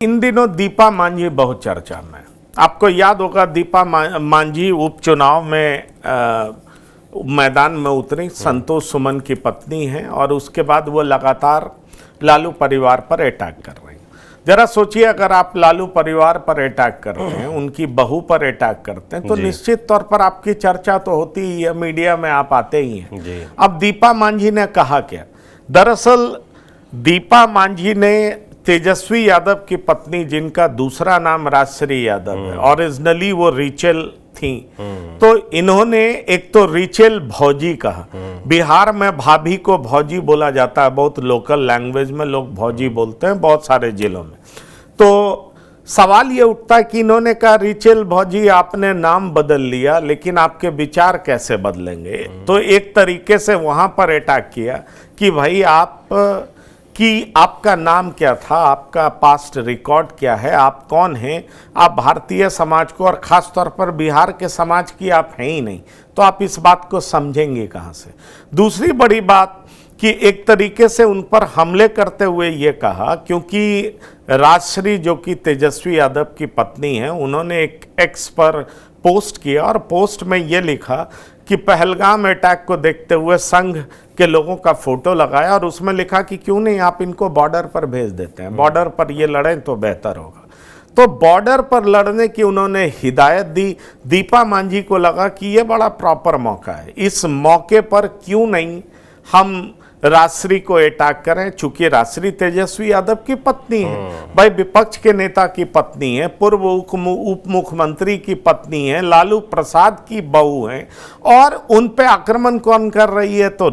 इन दिनों दीपा मांझी बहुत चर्चा में। आपको याद होगा दीपा मांझी उपचुनाव में मैदान में उतरी, संतोष सुमन की पत्नी है और उसके बाद वो लगातार लालू परिवार पर अटैक कर रही हैं। जरा सोचिए, अगर आप लालू परिवार पर अटैक करते हैं, उनकी बहू पर अटैक करते हैं, तो निश्चित तौर पर आपकी चर्चा तो होती ही है, मीडिया में आप आते ही हैं। अब दीपा मांझी ने कहा क्या? दरअसल दीपा मांझी ने तेजस्वी यादव की पत्नी, जिनका दूसरा नाम राजश्री यादव है, ओरिजिनली वो रिचेल थी, तो इन्होंने एक तो रिचेल भौजी कहा। बिहार में भाभी को भौजी बोला जाता है, बहुत लोकल लैंग्वेज में लोग भौजी बोलते हैं बहुत सारे जिलों में। तो सवाल ये उठता है कि इन्होंने कहा रिचेल भौजी आपने नाम बदल लिया, लेकिन आपके विचार कैसे बदलेंगे? तो एक तरीके से वहां पर अटैक किया कि भाई आपका नाम क्या था, आपका पास्ट रिकॉर्ड क्या है, आप कौन हैं, आप भारतीय समाज को और ख़ास तौर पर बिहार के समाज की आप हैं ही नहीं, तो आप इस बात को समझेंगे कहाँ से? दूसरी बड़ी बात कि एक तरीके से उन पर हमले करते हुए ये कहा, क्योंकि राजश्री जो कि तेजस्वी यादव की पत्नी है, उन्होंने एक एक्स पर पोस्ट किया और पोस्ट में ये लिखा कि पहलगाम अटैक को देखते हुए संघ के लोगों का फोटो लगाया और उसमें लिखा कि क्यों नहीं आप इनको बॉर्डर पर भेज देते हैं, बॉर्डर पर ये लड़ें तो बेहतर होगा। तो बॉर्डर पर लड़ने की उन्होंने हिदायत दी। दीपा मांझी को लगा कि ये बड़ा प्रॉपर मौका है, इस मौके पर क्यों नहीं हम राजश्री को अटैक करें, चूंकि राजश्री तेजस्वी यादव की पत्नी है, भाई विपक्ष के नेता की पत्नी है, पूर्व उप मुख्यमंत्री की पत्नी है, लालू प्रसाद की बहू है, और उन पे आक्रमण कौन कर रही है? तो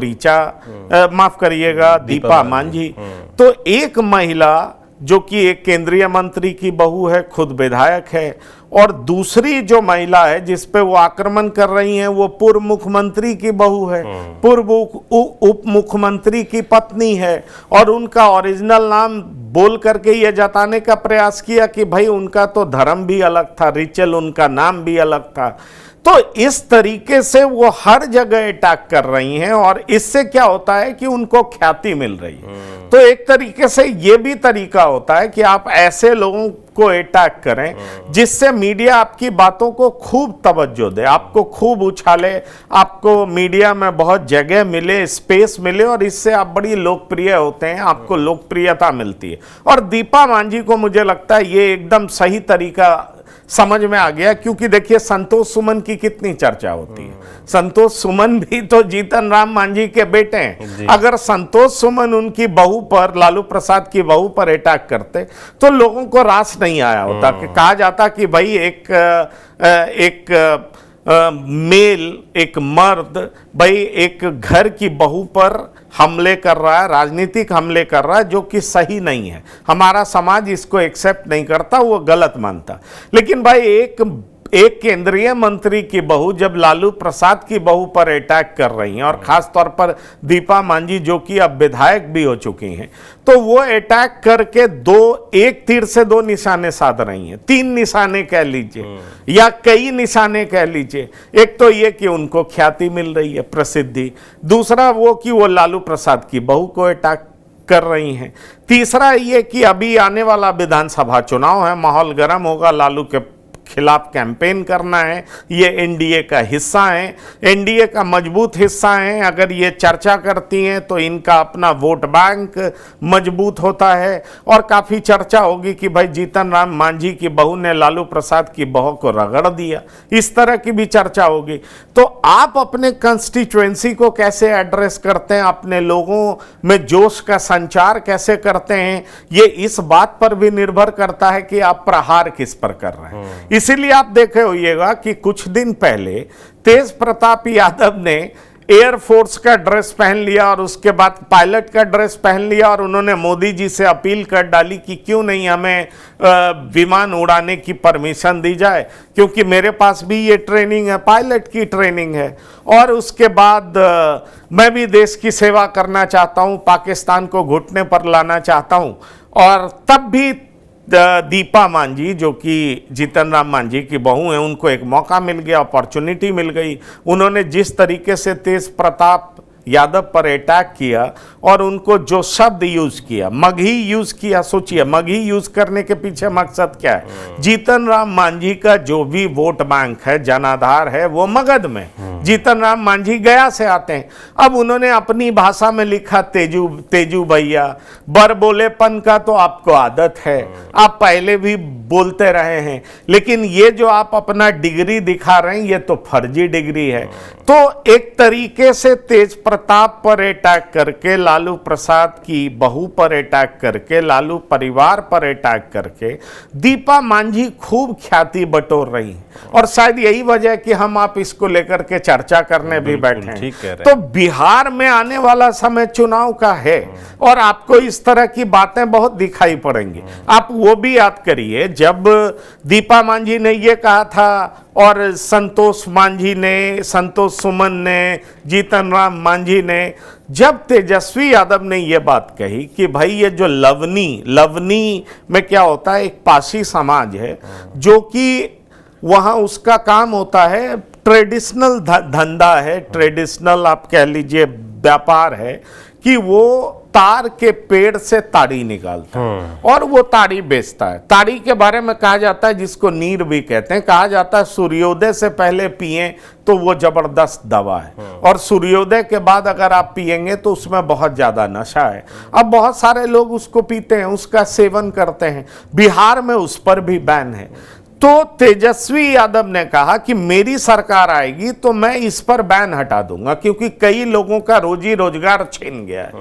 माफ करिएगा, दीपा मांझी। तो एक महिला जो कि एक केंद्रीय मंत्री की बहू है, खुद विधायक है, और दूसरी जो महिला है जिस पे वो आक्रमण कर रही हैं, वो पूर्व मुख्यमंत्री की बहू है, पूर्व उप मुख्यमंत्री की पत्नी है, और उनका ओरिजिनल नाम बोल करके ये जताने का प्रयास किया कि भाई उनका तो धर्म भी अलग था, रिचेल उनका नाम भी अलग था। तो इस तरीके से वो हर जगह अटैक कर रही हैं और इससे क्या होता है कि उनको ख्याति मिल रही है। तो एक तरीके से ये भी तरीका होता है कि आप ऐसे लोगों को अटैक करें जिससे मीडिया आपकी बातों को खूब तवज्जो दे, आपको खूब उछाले, आपको मीडिया में बहुत जगह मिले, स्पेस मिले, और इससे आप बड़ी लोकप्रिय होते हैं, आपको लोकप्रियता मिलती है। और दीपा मांझी को मुझे लगता है ये एकदम सही तरीका समझ में आ गया, क्योंकि देखिए संतोष सुमन की कितनी चर्चा होती है। संतोष सुमन भी तो जीतन राम मांझी के बेटे हैं। अगर संतोष सुमन उनकी बहू पर, लालू प्रसाद की बहू पर अटैक करते तो लोगों को रास नहीं आया होता, कि कहा जाता कि भाई एक मेल, एक मर्द भाई एक घर की बहू पर हमले कर रहा है, राजनीतिक हमले कर रहा है, जो कि सही नहीं है। हमारा समाज इसको एक्सेप्ट नहीं करता, वो गलत मानता। लेकिन भाई एक केंद्रीय मंत्री की बहू जब लालू प्रसाद की बहू पर अटैक कर रही हैं, और खास तौर पर दीपा मांझी जो कि अब विधायक भी हो चुकी हैं, तो वो अटैक करके एक तीर से दो निशाने साध रही हैं, 3 निशाने कह लीजिए या कई निशाने कह लीजिए। एक तो ये कि उनको ख्याति मिल रही है, प्रसिद्धि। दूसरा वो कि वो लालू प्रसाद की बहू को अटैक कर रही हैं। तीसरा ये कि अभी आने वाला विधानसभा चुनाव है, माहौल गर्म होगा, लालू के खिलाफ कैंपेन करना है, ये एनडीए का हिस्सा है, एनडीए का मजबूत हिस्सा है। अगर ये चर्चा करती हैं तो इनका अपना वोट बैंक मजबूत होता है, और काफ़ी चर्चा होगी कि भाई जीतन राम मांझी की बहू ने लालू प्रसाद की बहू को रगड़ दिया, इस तरह की भी चर्चा होगी। तो आप अपने कंस्टिट्यूएंसी को कैसे एड्रेस करते हैं, अपने लोगों में जोश का संचार कैसे करते हैं, ये इस बात पर भी निर्भर करता है कि आप प्रहार किस पर कर रहे हैं। इसीलिए आप देखे होइएगा कि कुछ दिन पहले तेज प्रताप यादव ने एयरफोर्स का ड्रेस पहन लिया और उसके बाद पायलट का ड्रेस पहन लिया, और उन्होंने मोदी जी से अपील कर डाली कि क्यों नहीं हमें विमान उड़ाने की परमिशन दी जाए, क्योंकि मेरे पास भी ये ट्रेनिंग है, पायलट की ट्रेनिंग है, और उसके बाद मैं भी देश की सेवा करना चाहता हूँ, पाकिस्तान को घुटने पर लाना चाहता हूँ। और तब भी दीपा मांझी जो कि जीतन राम मांझी की बहू हैं, उनको एक मौका मिल गया, अपॉर्चुनिटी मिल गई। उन्होंने जिस तरीके से तेज प्रताप यादव पर अटैक किया और उनको जो शब्द यूज किया, मगही यूज किया, सोचिए मगही यूज करने के पीछे मकसद क्या है। जीतन राम मांझी का जो भी वोट बैंक है, जनाधार है, वो मगध में। जीतन राम मांझी गया से आते हैं। अब उन्होंने अपनी भाषा में लिखा तेजू भैया। बर बोलेपन का तो आपको आदत है, आप पहले भी बोलते रहे हैं, लेकिन ये जो आप अपना डिग्री दिखा रहे हैं ये तो फर्जी डिग्री है। तो एक तरीके से तेज प्रताप पर अटैक करके, लालू प्रसाद की बहू पर अटैक करके, लालू परिवार पर अटैक करके दीपा मांझी खूब ख्याति बटोर रही है। और शायद यही वजह कि हम आप इसको लेकर के चर्चा करने भी बैठे हैं। तो बिहार में आने वाला समय चुनाव का है और आपको इस तरह की बातें बहुत दिखाई पड़ेंगी। आप वो भी याद करिए, जब दीपा मांझी ने ये कहा था और संतोष सुमन ने, जीतन राम मांझी ने, जब तेजस्वी यादव ने ये बात कही कि भाई ये जो लवनी में क्या होता है, एक पासी समाज है जो कि वहां उसका काम होता है, ट्रेडिशनल धंधा है, ट्रेडिशनल आप कह लीजिए व्यापार है कि वो तार के पेड़ से ताड़ी निकालता है और वो ताड़ी बेचता है। ताड़ी के बारे में कहा जाता है, जिसको नीर भी कहते हैं, कहा जाता है सूर्योदय से पहले पिए तो वो जबरदस्त दवा है और सूर्योदय के बाद अगर आप पिएंगे तो उसमें बहुत ज्यादा नशा है। अब बहुत सारे लोग उसको पीते हैं, उसका सेवन करते हैं। बिहार में उस पर भी बैन है। तो तेजस्वी यादव ने कहा कि मेरी सरकार आएगी तो मैं इस पर बैन हटा दूंगा, क्योंकि कई लोगों का रोजी रोजगार छिन गया है।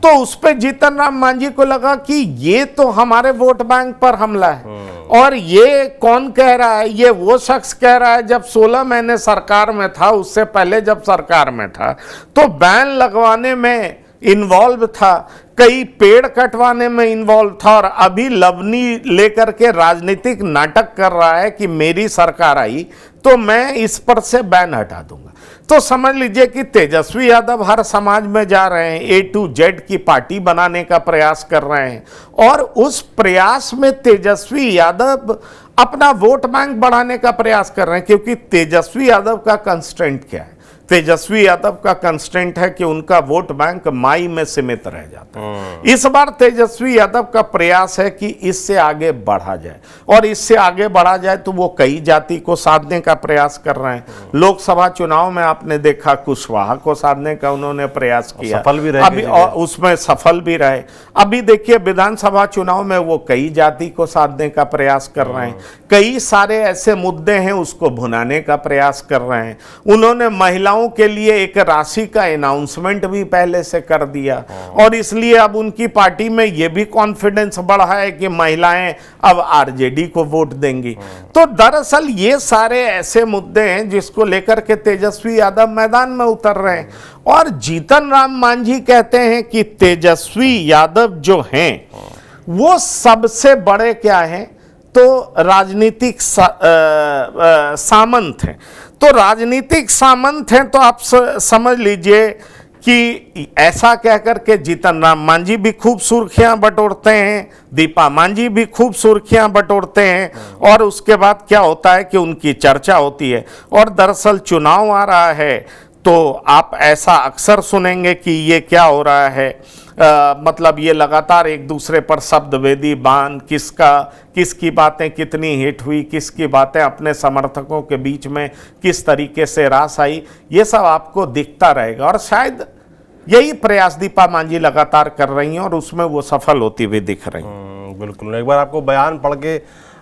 तो उस पर जीतन राम मांझी को लगा कि ये तो हमारे वोट बैंक पर हमला है। और ये कौन कह रहा है? ये वो शख्स कह रहा है जब 16 महीने सरकार में था, उससे पहले जब सरकार में था तो बैन लगवाने में इन्वॉल्व था, कई पेड़ कटवाने में इन्वॉल्व था, और अभी लवनी लेकर के राजनीतिक नाटक कर रहा है कि मेरी सरकार आई तो मैं इस पर से बैन हटा दूंगा। तो समझ लीजिए कि तेजस्वी यादव हर समाज में जा रहे हैं, A to Z की पार्टी बनाने का प्रयास कर रहे हैं और उस प्रयास में तेजस्वी यादव अपना वोट बैंक बढ़ाने का प्रयास कर रहे हैं। क्योंकि तेजस्वी यादव का कंस्ट्रेंट क्या है? तेजस्वी यादव का कंस्टेंट है कि उनका वोट बैंक माई में सीमित रह जाता है। इस बार तेजस्वी यादव का प्रयास है कि इससे आगे बढ़ा जाए, और इससे आगे बढ़ा जाए तो वो कई जाति को साधने का प्रयास कर रहे हैं। लोकसभा चुनाव में आपने देखा कुशवाहा को साधने का उन्होंने प्रयास किया, सफल भी रहे, अभी उसमें सफल भी रहे। अभी देखिए विधानसभा चुनाव में वो कई जाति को साधने का प्रयास कर रहे हैं। कई सारे ऐसे मुद्दे हैं उसको भुनाने का प्रयास कर रहे हैं। उन्होंने महिलाओं के लिए एक राशि का अनाउंसमेंट भी पहले से कर दिया, और इसलिए अब उनकी पार्टी में यह भी कॉन्फिडेंस बढ़ा है कि महिलाएं अब आरजेडी को वोट देंगी। तो दरअसल ये सारे ऐसे मुद्दे हैं जिसको लेकर के तेजस्वी यादव मैदान में उतर रहे हैं। और जीतन राम मांझी कहते हैं कि तेजस्वी यादव जो हैं वो सबसे बड़े क्या हैं, तो राजनीतिक सामंत हैं। तो राजनीतिक सामंत हैं तो आप समझ लीजिए कि ऐसा कहकर के जीतन राम मांझी भी खूब सुर्खियां बटोरते हैं, दीपा मांझी भी खूब सुर्खियां बटोरते हैं, और उसके बाद क्या होता है कि उनकी चर्चा होती है। और दरअसल चुनाव आ रहा है तो आप ऐसा अक्सर सुनेंगे कि ये क्या हो रहा है, मतलब ये लगातार एक दूसरे पर शब्दवेदी बाण, किसकी बातें कितनी हिट हुई, किसकी बातें अपने समर्थकों के बीच में किस तरीके से रास आई, ये सब आपको दिखता रहेगा। और शायद यही प्रयास दीपा मांझी लगातार कर रही हैं और उसमें वो सफल होती हुई दिख रही हैं। बिल्कुल। एक बार आपको बयान पढ़ के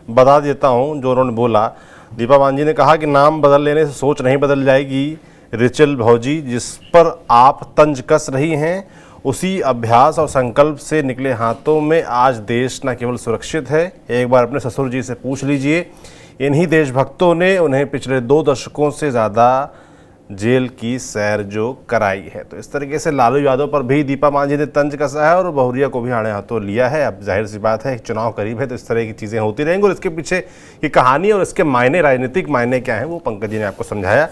बता देता हूँ जो उन्होंने बोला। दीपा मांझी ने कहा कि नाम बदल लेने से सोच नहीं बदल जाएगी। रिचल भौजी, जिस पर आप तंज कस रही हैं, उसी अभ्यास और संकल्प से निकले हाथों में आज देश न केवल सुरक्षित है, एक बार अपने ससुर जी से पूछ लीजिए। इन्हीं देशभक्तों ने उन्हें पिछले 2 दशकों से ज़्यादा जेल की सैर जो कराई है। तो इस तरीके से लालू यादव पर भी दीपा मांझी ने तंज कसा है और बहुरिया को भी आड़े हाथों लिया है। अब जाहिर सी बात है चुनाव करीब है तो इस तरह की चीज़ें होती रहेंगी, और इसके पीछे की कहानी और इसके मायने, राजनीतिक मायने क्या हैं, वो पंकज जी ने आपको समझाया।